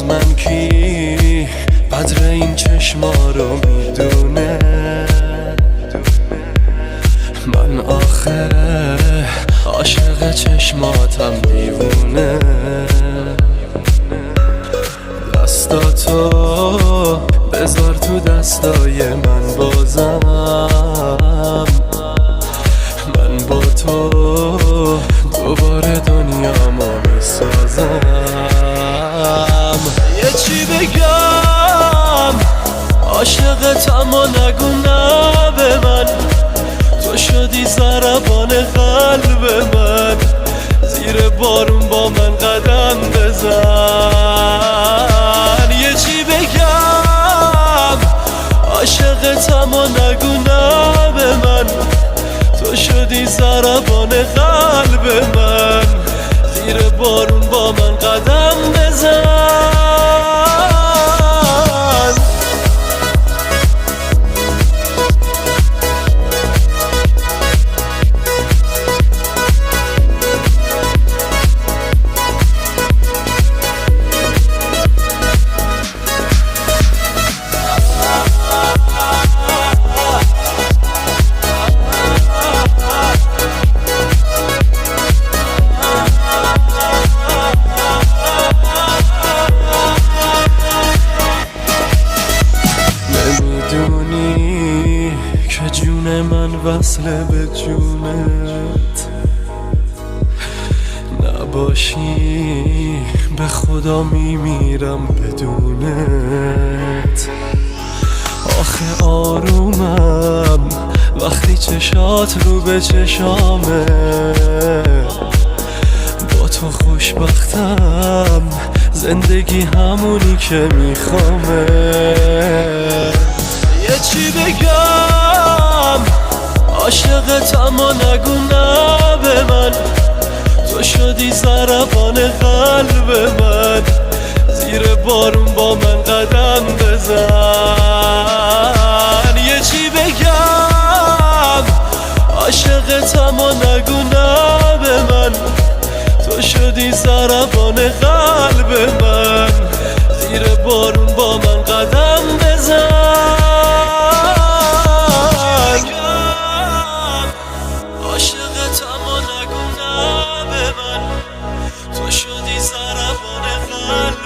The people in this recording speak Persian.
من کی قدر این چشما رو میدونه؟ من آخه عاشق چشماتم دیوونه. دستاتو بذار تو دستای من بازم، من با تو دوباره دنیامو میسازم. یه چی بگم عاشقتم و نگو نه به من، تو شدی ضربان قلب من، زیر بارون با من قدم بزن. یه چی بگم عاشقتم و نگو نه به من، تو شدی ضربان قلب من، زیر بارون با من قدم بزن. نمیدونی که جون من وصله به جونت، نباشی به خدا میمیرم بدونت. آخه آرومم وقتی چشات رو به چشامه، با تو خوشبختم زندگی همونی که میخوامه. یه چی بگم عاشقتم و نگو نه به من، تو شدی ضربان قلب من، زیر بارون با من قدم بزن. یه چی بگم عاشقتم و نگو نه به من، تو شدی ضربان قلب من، زیر بارون با من قدم بزن. عاشقتم و نگو نه به من، تو شدی ضربان قلب